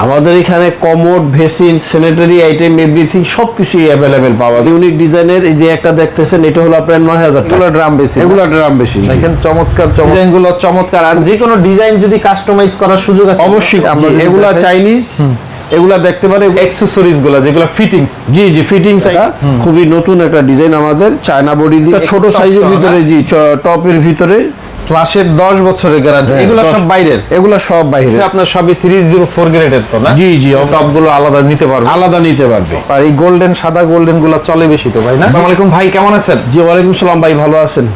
আমাদের এখানে commode, ভেসিন, sanitary item, everything সবকিছুই অ্যাভেলেবেল পাওয়া যায়। ইউনিক ডিজাইনের এই যে একটা দেখতেছেন, এটা হলো আপনার 9000 টাকা। এগুলো ড্রাম বেসিন, এগুলো ড্রাম বেসিন। দেখেন চমৎকার ডিজাইনগুলো চমৎকার। আর যে কোনো ডিজাইন যদি কাস্টমাইজ করার সুযোগ আছে অবশ্যই। আমরা এগুলা চাইনিজ, এগুলা দেখতে পারে অ্যাকসেসরিজ গুলো যেগুলো ফিটিংস। জি জি, ফিটিংস এটা খুবই নতুন একটা ডিজাইন আমাদের, চায়না বডি দিয়ে ছোট সাইজের ভিতরে, জি টপের ভিতরে ফ্ল্যাশের 10 বছরের গ্যারান্টি। এগুলো সব বাইরের, এগুলো সব বাইরে। আপনার সবই 304 গ্রেডের তো না? জি জি, টপ গুলো আলাদা নিতে পারবে, আলাদা নিতে পারবে। আর এই গোল্ডেন, সাদা গোল্ডেন গুলো চলে বেশি তো ভাই না? আসসালামু আলাইকুম ভাই, কেমন আছেন? জি ওয়ালাইকুম সালাম ভাই, ভালো আছেন?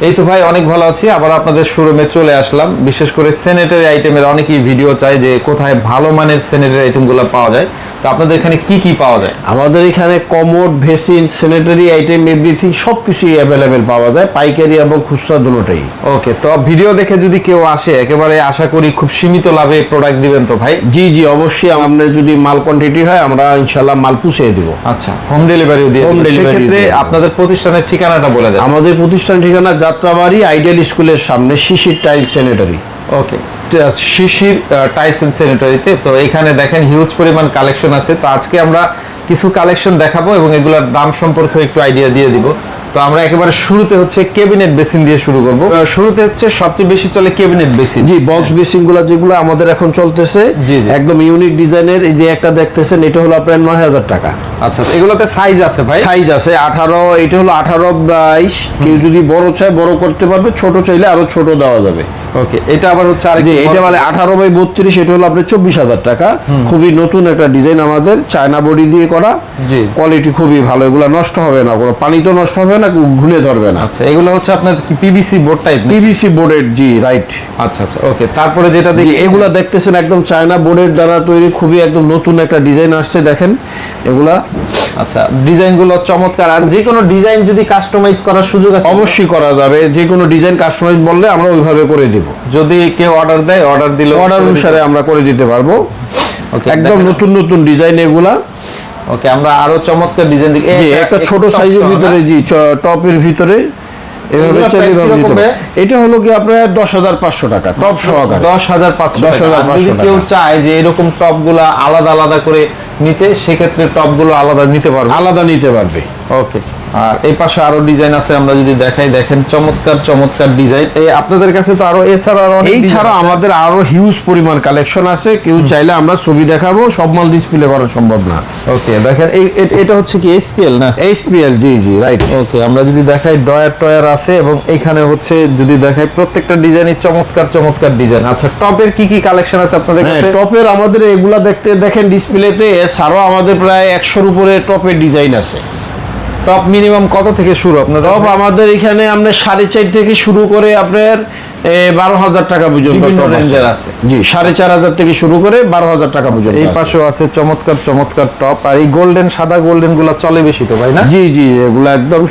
এই তো ভাই অনেক ভালো আছি। আবার আপনাদের শোরুমে চলে আসলাম। বিশেষ করে স্যানিটারি আইটেমের অনেকেই ভিডিও চাই যে কোথায় ভালো মানের স্যানিটারি আইটেমগুলো পাওয়া যায়। তো আপনাদের এখানে কি কি পাওয়া যায়? আমাদের এখানে কমোড, ভেসিন, স্যানিটারি আইটেম, এভরিথিং সবকিছুই অ্যাভেলেবেল পাওয়া যায়, পাইকারি এবং খুচরা দুটোটাই। ওকে, তো ভিডিও দেখে যদি কেউ আসে, একেবারে আশা করি খুব সীমিত লাভে প্রোডাক্ট দিবেন তো ভাই? জি জি অবশ্যই। আপনার যদি মাল কোয়ান্টিটি হয়, আমরা ইনশাআল্লাহ মাল পুষিয়ে দিব। আচ্ছা, হোম ডেলিভারিও দিয়ে হোম ডেলিভারি। সেক্ষেত্রে আপনাদের প্রতিষ্ঠানের ঠিকানাটা বলে দেন। আমাদের প্রতিষ্ঠান ঠিকানা যাত্রাবাড়ি আইডিয়াল স্কুলের সামনে, Shishir tile sanitary. Okay, Shishir tiles and স্যানিটারিতে। তো এখানে দেখেন হিউজ পরিমাণ কালেকশন আছে। তো আজকে আমরা কিছু কালেকশন দেখাবো এবং এগুলোর দাম সম্পর্কে একটু আইডিয়া দিয়ে দিব। তো আমরা একেবারে শুরুতে হচ্ছে ক্যাবিনেট বেসিন দিয়ে শুরু করব। শুরুতে হচ্ছে সবচেয়ে বেশি চলে ক্যাবিনেট বেসিন। জি, বক্স বেসিন গুলো যেগুলো আমাদের এখন চলতেছে, জি জি, একদম ইউনিক ডিজাইনের। এই যে একটা দেখতেছেন, এটা হলো আপনার 9000 টাকা। আচ্ছা, এগুলোতে সাইজ আছে ভাই? সাইজ আছে 18, এটা হলো 18-22। কেউ যদি বড় চায় বড় করতে পারবে, ছোট চাইলে আরো ছোট দেওয়া যাবে। ওকে, এটা আবার হচ্ছে আর যে এটা মানে 18/32, এটা হলো আপনার 24,000 টাকা। খুবই নতুন একটা ডিজাইন আমাদের, চায়না বডি দিয়ে করা। জি, কোয়ালিটি খুবই ভালো, এগুলো নষ্ট হবে না, কোনো পানি তো নষ্ট হবে না, ঘুলে ধরবে না। আচ্ছা, এগুলো হচ্ছে আপনার কি পিভিসি বোর্ড টাইপ? পিভিসি বোর্ডের, জি রাইট। আচ্ছা আচ্ছা, ওকে। তারপরে যেটা দেখি, এগুলা দেখতেছেন একদম চায়না বোর্ডের দ্বারা তৈরি, খুবই একদম নতুন একটা ডিজাইন আসছে, দেখেন এগুলা। আচ্ছা, ডিজাইনগুলো চমৎকার। আর যে কোনো ডিজাইন যদি কাস্টমাইজ করার সুযোগ আছে? অবশ্যই করা যাবে, যে কোনো ডিজাইন কাস্টমাইজ বললে আমরা ওইভাবে করে দিব। যদি কেউ অর্ডার দেয়, অর্ডার দিলে অর্ডার অনুসারে আমরা করে দিতে পারবো। ওকে, একদম নতুন নতুন ডিজাইন এগুলা। ওকে, আমরা আরো চমৎকার ডিজাইন দেখি। একটা ছোট সাইজের ভিতরে, জি টপের ভিতরে এভাবে এটা হলো কি আপনার 10,500 টাকা, টপ সহকারে 10,500। যদি কেউ চায় যে এরকম টপ গুলা আলাদা আলাদা করে নিতে, সেক্ষেত্রে টপ গুলো আলাদা নিতে পারবে। ওকে, আর এই পাশে আরো ডিজাইন আছে, আমরা যদি দেখাই, দেখেন চমৎকার চমৎকার ডিজাইন। এই আপনাদের কাছে তো আরো এছাড়া আমাদের আরো হিউজ পরিমাণ কালেকশন আছে। কেউ চাইলে আমরা ছবি দেখাবো, সব মাল ডিসপ্লে করা সম্ভব না। ওকে, দেখেন এটা হচ্ছে কি এসপিএল না? এসপিএল, জি জি রাইট। ওকে, আমরা যদি দেখাই ডয়ার আছে, এবং এখানে হচ্ছে যদি দেখাই প্রত্যেকটা ডিজাইনই চমৎকার চমৎকার ডিজাইন। আচ্ছা, টপের কি কি কালেকশন আছে আপনাদের কাছে? টপের আমাদের এগুলা দেখেন ডিসপ্লেতে, এছাড়াও আমাদের প্রায় 100-র উপরে টপের ডিজাইন আছে। টপ মিনিমাম কত থেকে শুরু আপনাদের? টপ আমাদের এখানে আপনার 4.5 থেকে শুরু করে আপনার 12,000 টাকা পর্যন্ত রেঞ্জের আছে। জি, 4,500 থেকে শুরু করে 12,000 টাকা পর্যন্ত। এই পাশেও আছে চমৎকার চমৎকার টপ। আর এই গোল্ডেন, সাদা গোল্ডেন গুলো চলে বেশি তো ভাই না? জি জি, এগুলো একদম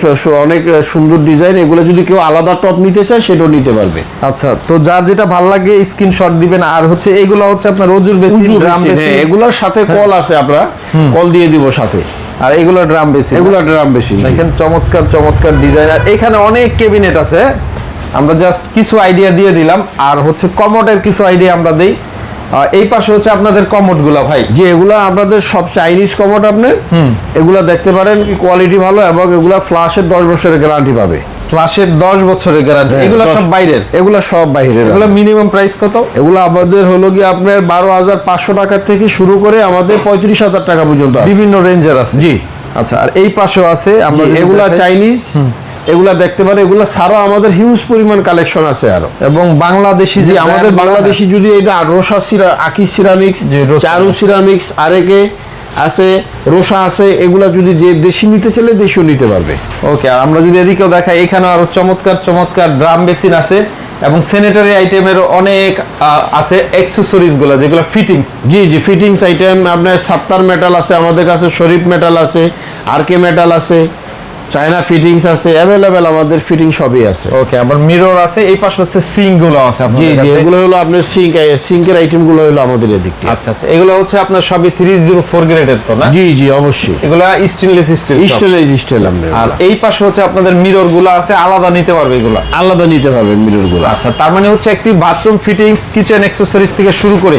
অনেক সুন্দর ডিজাইন। এগুলো যদি কেউ আলাদা টপ নিতে চায়, সেটাও নিতে পারবে। আচ্ছা, তো যার যেটা ভালো লাগে স্ক্রিনশট দিবেন। আর হচ্ছে এইগুলো হচ্ছে আপনার রোজুর বেসিন, ড্রাম বেসিন। এগুলোর সাথে কল আছে, আমরা কল দিয়ে দিব সাথে। আর এগুলো ড্রাম বেসিন, দেখেন চমৎকার চমৎকার ডিজাইন। আর এখানে অনেক ক্যাবিনেট আছে, আমরা জাস্ট কিছু আইডিয়া দিয়ে দিলাম। আর হচ্ছে কমোডের কিছু আইডিয়া আমরা দেই। এই পাশে হচ্ছে আপনাদের কমোড গুলা ভাই, যে এগুলা আপনাদের সব চাইনিজ কমোড। আপনি এগুলা দেখতে পারেন, কোয়ালিটি ভালো, এবং এগুলা ফ্ল্যাশের 10 বছরের গ্যারান্টি পাবে। ফ্ল্যাশের 10 বছরের গ্যারান্টি। এগুলো সব বাইরের? এগুলা সব বাইরের। এগুলো মিনিমাম প্রাইস কত? এগুলো আমাদের হলো কি আপনার 12,500 টাকা থেকে শুরু করে আমাদের 35,000 টাকা পর্যন্ত বিভিন্ন রেঞ্জের আছে। জি। আচ্ছা, আর এই পাশেও আছে, আমরা এগুলা চাইনিজ, এগুলা দেখতে পারেন। এগুলা ছাড়াও আমাদের হিউজ পরিমাণ কালেকশন আছে আরো, এবং বাংলাদেশি যে আমাদের বাংলাদেশি যদি এটা রোসা আকি সিরামিক্স, চারু সিরামিক্স, আরেকে আছে, রোসা আছে। এগুলা যদি যে দেশি নিতে চাইলে দেশিও নিতে পারবে। ওকে, আর আমরা যদি এদিকেও দেখাই, এখানে আরো চমৎকার চমৎকার ড্রাম বেসিন আছে, এবং স্যানিটারি আইটেমের অনেক আছে, অ্যাকসেসরিজ গুলো যেগুলো ফিটিংস। জি জি, ফিটিংস আইটেম আপনার সাত্তার মেটাল আছে আমাদের কাছে, শরীফ মেটাল আছে, আরকে মেটাল আছে, চায়না ফিটিংস আছে, অ্যাভেলেবেল আমাদের ফিটিং সবই আছে। ওকে, আবার মিরর আছে। এই পাশে হচ্ছে সিঙ্ক গুলো আছে। জি জি, এগুলো হলো আপনার সিঙ্কের আইটেম গুলো হলো আমাদের এদিকে। আচ্ছা আচ্ছা, এগুলো হচ্ছে আপনার সবই 304 গ্রেডের তো না? জি জি অবশ্যই, এগুলো স্টেনলেস স্টিল। আর এই পাশে হচ্ছে আপনাদের মিরর গুলো আছে, আলাদা নিতে পারবে, এগুলো আলাদা নিতে পারবে মিরর গুলো। আচ্ছা, তার মানে হচ্ছে একটি বাথরুম ফিটিংস, কিচেন অ্যাকসেসরিজ থেকে শুরু করে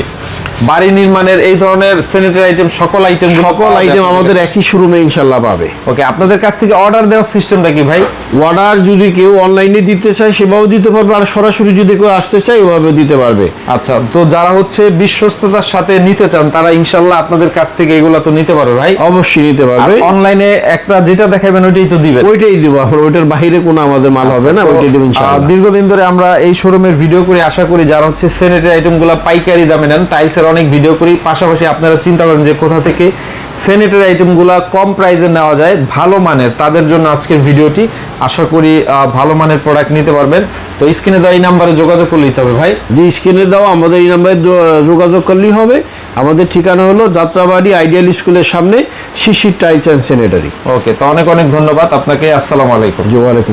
বাড়ি নির্মাণের এই ধরনের স্যানিটারি আইটেম সকল আইটেম আমাদের একই শোরুমে ইনশাআল্লাহ পাবে। ওকে, আপনাদের কাছ থেকে অর্ডার দেওয়ার সিস্টেমটা কি ভাই? অর্ডার যদি কেউ অনলাইনে দিতে চায় সেভাবে দিতে পারবে, আর সরাসরি যদি কেউ আসতে চায় ওভাবে দিতে পারবে। আচ্ছা, তো যারা হচ্ছে বিশ্বস্ততার সাথে নিতে চান তারা ইনশাআল্লাহ আপনাদের কাছ থেকে এগুলো তো নিতে পারবে ভাই? অবশ্যই নিতে পারবে। অনলাইনে একটা যেটা দেখাবেন ওইটাই তো দিবেন? ওইটাই দিব, আমরা ওইটার বাইরে কোনো আমাদের মাল হবে না, ওইটাই দিব ইনশাআল্লাহ। দীর্ঘদিন ধরে আমরা এই শোরুমের ভিডিও করে আশা করি যারা হচ্ছে স্যানিটারি আইটেমগুলো পাইকারি দামে নেন, টাইলসের অনেক ভিডিও করি, পাশাপাশি আপনারা চিন্তা করেন যে কোথা থেকে স্যানিটারি আইটেমগুলো কম প্রাইসে নেওয়া যায় ভালো মানের, তাদের জন্য আজকের ভিডিওটি। আশা করি ভালো মানের প্রোডাক্ট নিতে পারবেন। তো স্ক্রিনে দেওয়া এই নাম্বারে যোগাযোগ করলে দিতে হবে ভাই? যে স্ক্রিনে দাও আমাদের এই নাম্বারে যোগাযোগ করলেই হবে। আমাদের ঠিকানা হলো যাত্রাবাড়ি আইডিয়াল স্কুলের সামনে, শিশির টাইলস অ্যান্ড স্যানিটারি। ওকে, তো অনেক অনেক ধন্যবাদ আপনাকে। আসসালামু আলাইকুম। ওয়ালাইকুম।